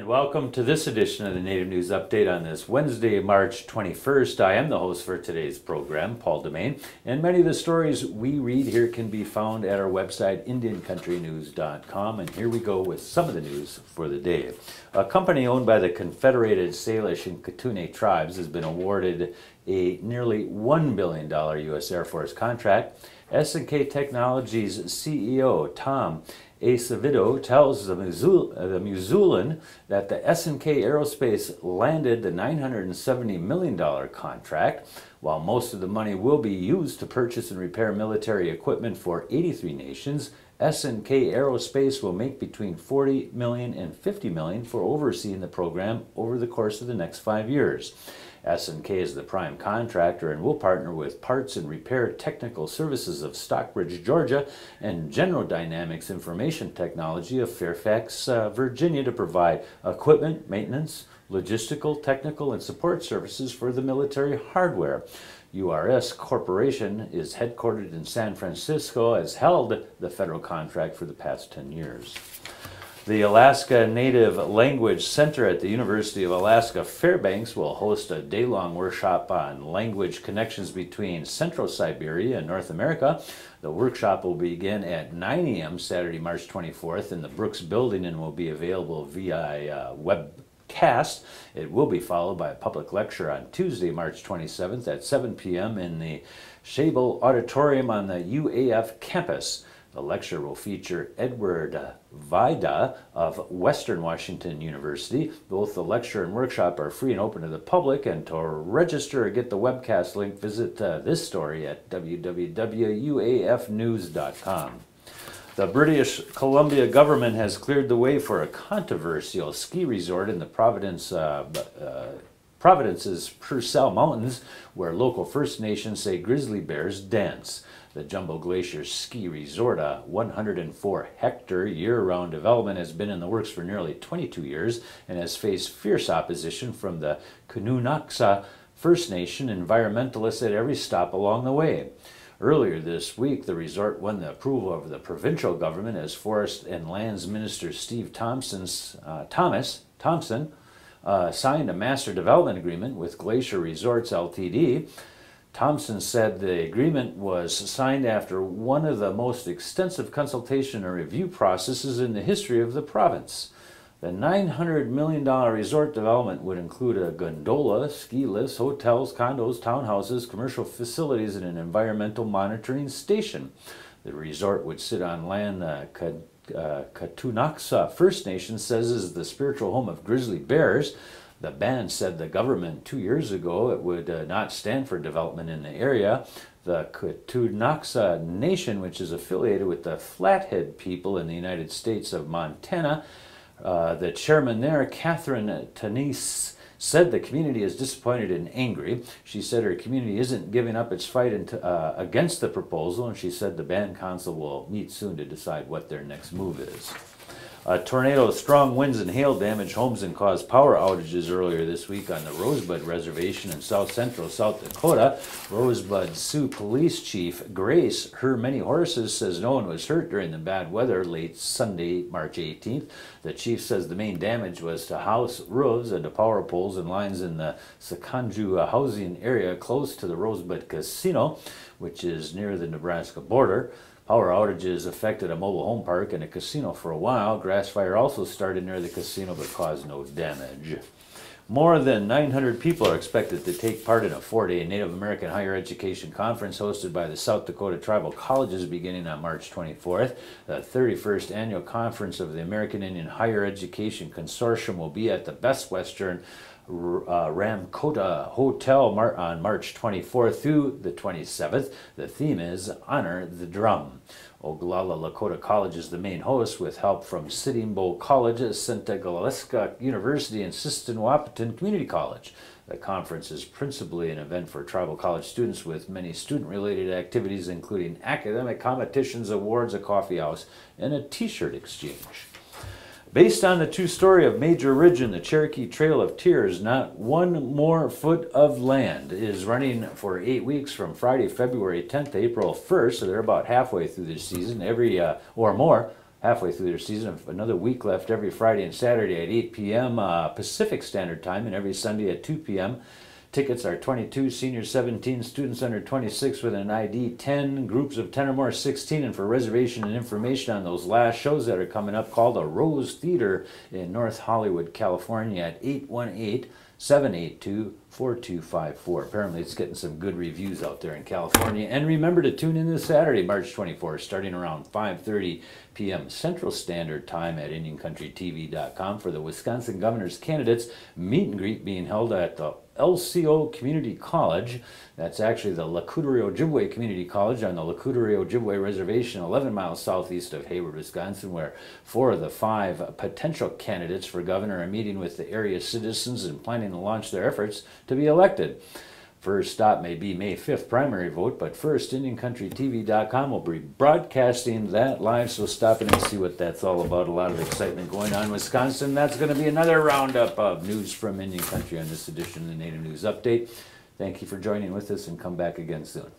And welcome to this edition of the Native News Update on this Wednesday, March 21st. I am the host for today's program, Paul DeMain, and many of the stories we read here can be found at our website, IndianCountryTV.com. And here we go with some of the news for the day. A company owned by the Confederated Salish and Kootenai tribes has been awarded a nearly $1 billion U.S. Air Force contract. S&K Technologies CEO Tom Acevedo tells the Missoulian that the S&K Aerospace landed the $970 million contract. While most of the money will be used to purchase and repair military equipment for 83 nations, S&K Aerospace will make between $40 million and $50 million for overseeing the program over the course of the next 5 years. S&K is the prime contractor and will partner with Parts and Repair Technical Services of Stockbridge, Georgia, and General Dynamics Information Technology of Fairfax, Virginia, to provide equipment, maintenance, logistical, technical, and support services for the military hardware. URS Corporation is headquartered in San Francisco, has held the federal contract for the past 10 years. The Alaska Native Language Center at the University of Alaska Fairbanks will host a day-long workshop on language connections between Central Siberia and North America. The workshop will begin at 9 a.m. Saturday, March 24th in the Brooks Building and will be available via webcast. It will be followed by a public lecture on Tuesday, March 27th at 7 p.m. in the Schabel Auditorium on the UAF campus. The lecture will feature Edward Vida of Western Washington University. Both the lecture and workshop are free and open to the public, and to register or get the webcast link, visit this story at www.uafnews.com. The British Columbia government has cleared the way for a controversial ski resort in the Providence's Purcell Mountains, where local First Nations say grizzly bears dance. The Jumbo Glacier Ski Resort, a 104-hectare year-round development, has been in the works for nearly 22 years and has faced fierce opposition from the Kootenai First Nation environmentalists at every stop along the way. Earlier this week, the resort won the approval of the provincial government as Forest and Lands Minister Steve Thompson signed a master development agreement with Glacier Resorts Ltd. Thompson said the agreement was signed after one of the most extensive consultation and review processes in the history of the province. The $900 million resort development would include a gondola, ski lifts, hotels, condos, townhouses, commercial facilities, and an environmental monitoring station. The resort would sit on land Kootenai First Nation says is the spiritual home of grizzly bears. The band said the government 2 years ago it would not stand for development in the area. The Kootenai Nation, which is affiliated with the Flathead people in the United States of Montana, the chairman there, Catherine Tanise, said the community is disappointed and angry. She said her community isn't giving up its fight against the proposal, and she said the band council will meet soon to decide what their next move is. A tornado, strong winds and hail damaged homes and caused power outages earlier this week on the Rosebud Reservation in south-central South Dakota. Rosebud Sioux Police Chief Grace Her Many Horses says no one was hurt during the bad weather late Sunday, March 18th. The chief says the main damage was to house roofs and to power poles and lines in the Sakanju housing area close to the Rosebud Casino, which is near the Nebraska border. Power outages affected a mobile home park and a casino for a while. Grass fire also started near the casino but caused no damage. More than 900 people are expected to take part in a 4-day Native American higher education conference hosted by the South Dakota Tribal Colleges beginning on March 24th. The 31st annual conference of the American Indian Higher Education Consortium will be at the Best Western Ramkota Hotel on March 24th through the 27th. The theme is Honor the Drum. Oglala Lakota College is the main host with help from Sitting Bull College, Sentagaleska University, and Siston-Wahpeton Community College. The conference is principally an event for tribal college students with many student-related activities including academic competitions, awards, a coffee house, and a t-shirt exchange. Based on the true story of Major Ridge and the Cherokee Trail of Tears, not one more foot of land is running for 8 weeks from Friday, February 10th to April 1st, so they're about halfway through this season, or more. halfway through their season. Another week left every Friday and Saturday at 8 p.m. Pacific Standard Time, and every Sunday at 2 p.m. Tickets are 22, seniors 17, students under 26 with an ID 10, groups of 10 or more 16. And for reservation and information on those last shows that are coming up, call the Rose Theater in North Hollywood, California at 818-782-4254. Apparently it's getting some good reviews out there in California. And remember to tune in this Saturday, March 24th, starting around 5:30 p.m. Central Standard Time at IndianCountryTV.com for the Wisconsin Governor's Candidates meet and greet being held at the LCO Community College. That's actually the Lacudario Ojibwe Community College on the Lacudario Ojibwe Reservation, 11 miles southeast of Hayward, Wisconsin, where 4 of the 5 potential candidates for governor are meeting with the area citizens and planning to launch their efforts to be elected. First stop may be May 5th primary vote, but first, IndianCountryTV.com will be broadcasting that live, so stop in and see what that's all about. A lot of excitement going on in Wisconsin. That's going to be another roundup of news from Indian Country on this edition of the Native News Update. Thank you for joining with us, and come back again soon.